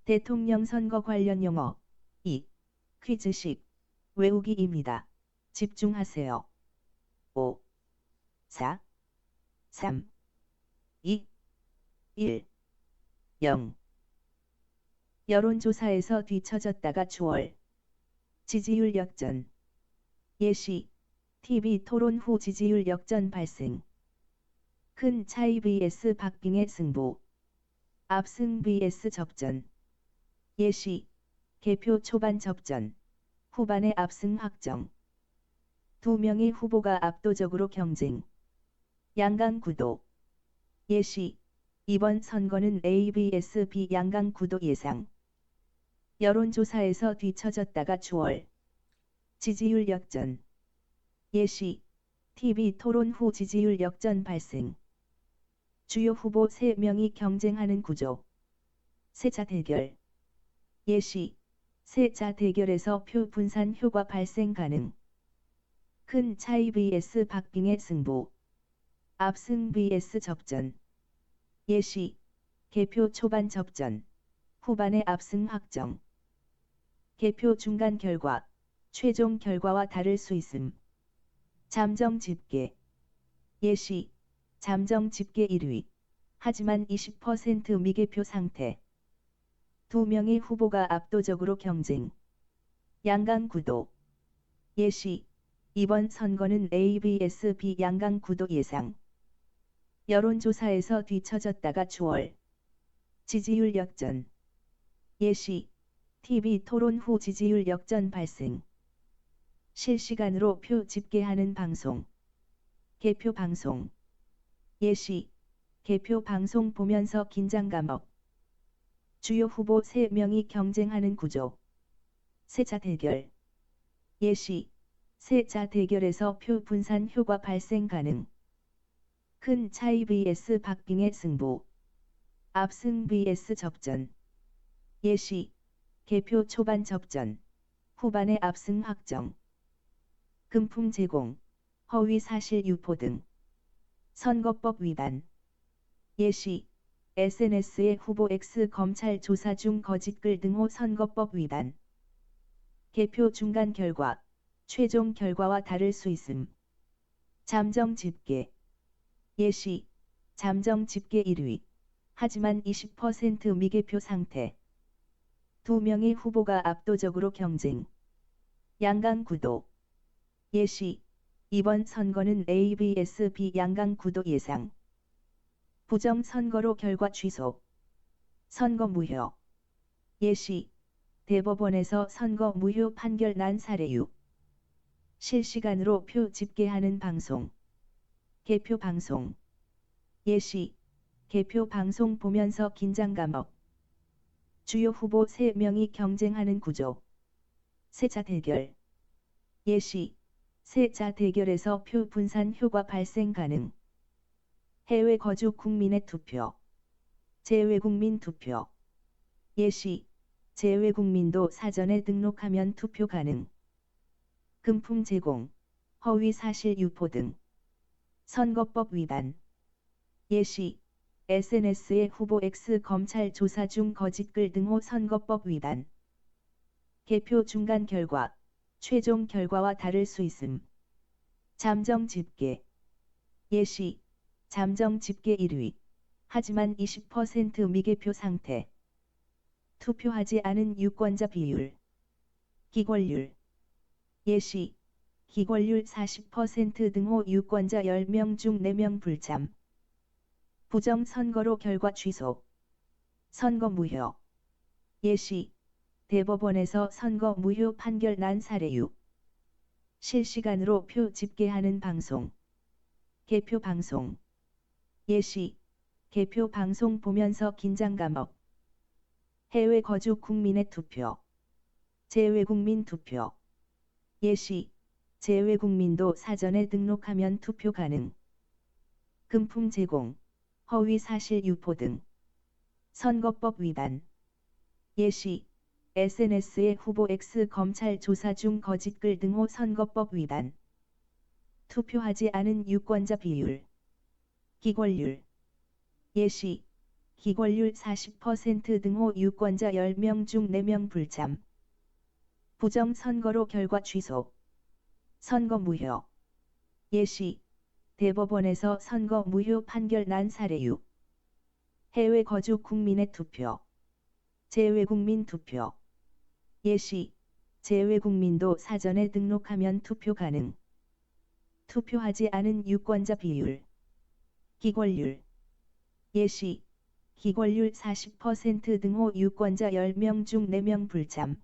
대통령 선거 관련 용어 2. 퀴즈식 외우기입니다. 집중하세요. 5, 4, 3, 2, 1, 0. 여론조사에서 뒤처졌다가 추월. 지지율 역전. 예시. TV 토론 후 지지율 역전 발생. 큰 차이 vs 박빙의 승부. 압승 vs 접전. 예시. 개표 초반 접전. 후반에 압승 확정. 두 명의 후보가 압도적으로 경쟁. 양강 구도. 예시. 이번 선거는 A vs B 양강 구도 예상. 여론조사에서 뒤처졌다가 추월. 지지율 역전. 예시. TV 토론 후 지지율 역전 발생. 주요 후보 3명이 경쟁하는 구조. 세자 대결. 예시. 세자 대결에서 표 분산 효과 발생 가능. 큰 차이 vs 박빙의 승부. 압승 vs 접전. 예시. 개표 초반 접전. 후반에 압승 확정. 개표 중간 결과. 최종 결과와 다를 수 있음. 잠정 집계. 예시. 잠정 집계 1위. 하지만 20% 미개표 상태. 두 명의 후보가 압도적으로 경쟁. 양강 구도. 예시. 이번 선거는 A vs B 양강 구도 예상. 여론조사에서 뒤처졌다가 추월. 지지율 역전. 예시. TV 토론 후 지지율 역전 발생. 실시간으로 표 집계하는 방송. 개표 방송. 예시. 개표 방송 보면서 긴장감 업. 주요 후보 3명이 경쟁하는 구조. 세자 대결. 예시. 세자 대결에서 표 분산 효과 발생 가능. 큰 차이 vs 박빙의 승부. 압승 vs 접전. 예시. 개표 초반 접전. 후반에 압승 확정. 금품 제공. 허위 사실 유포 등. 선거법 위반. 예시. SNS에 후보 X 검찰 조사 중 거짓글 등호 선거법 위반. 개표 중간 결과. 최종 결과와 다를 수 있음. 잠정 집계. 예시. 잠정 집계 1위. 하지만 20% 미개표 상태. 두 명의 후보가 압도적으로 경쟁. 양강 구도. 예시. 이번 선거는 A vs B 양강 구도 예상. 부정 선거로 결과 취소. 선거 무효. 예시. 대법원에서 선거 무효 판결 난 사례 6. 실시간으로 표 집계하는 방송. 개표 방송. 예시. 개표 방송 보면서 긴장감 업. 주요 후보 3명이 경쟁하는 구조. 세자 대결. 예시. 세자 대결에서 표 분산 효과 발생 가능. 해외 거주 국민의 투표. 재외국민 투표. 예시. 재외국민도 사전에 등록하면 투표 가능. 금품 제공. 허위 사실 유포 등. 선거법 위반. 예시. SNS에 후보 X 검찰 조사 중 거짓글 등호 선거법 위반. 개표 중간 결과. 최종 결과와 다를 수 있음. 잠정 집계. 예시. 잠정 집계 1위. 하지만 20% 미개표 상태. 투표하지 않은 유권자 비율. 기권률. 예시. 기권률 40% 등호 유권자 10명 중 4명 불참. 부정 선거로 결과 취소. 선거 무효. 예시. 대법원에서 선거 무효 판결 난 사례 6. 실시간으로 표 집계하는 방송. 개표 방송. 예시. 개표 방송 보면서 긴장감 업. 해외 거주 국민의 투표. 재외국민 투표. 예시. 재외국민도 사전에 등록하면 투표 가능. 금품 제공. 허위 사실 유포 등. 선거법 위반. 예시. SNS에 후보 X 검찰 조사 중 거짓글 등호 선거법 위반. 투표하지 않은 유권자 비율. 기권률. 예시. 기권률 40% 등호 유권자 10명 중 4명 불참. 부정선거로 결과 취소. 선거 무효. 예시. 대법원에서 선거 무효 판결 난 사례 6. 해외 거주 국민의 투표. 재외국민 투표. 예시. 재외국민도 사전에 등록하면 투표 가능. 투표하지 않은 유권자 비율. 기권률. 예시. 기권률 40% 등호 유권자 10명 중 4명 불참.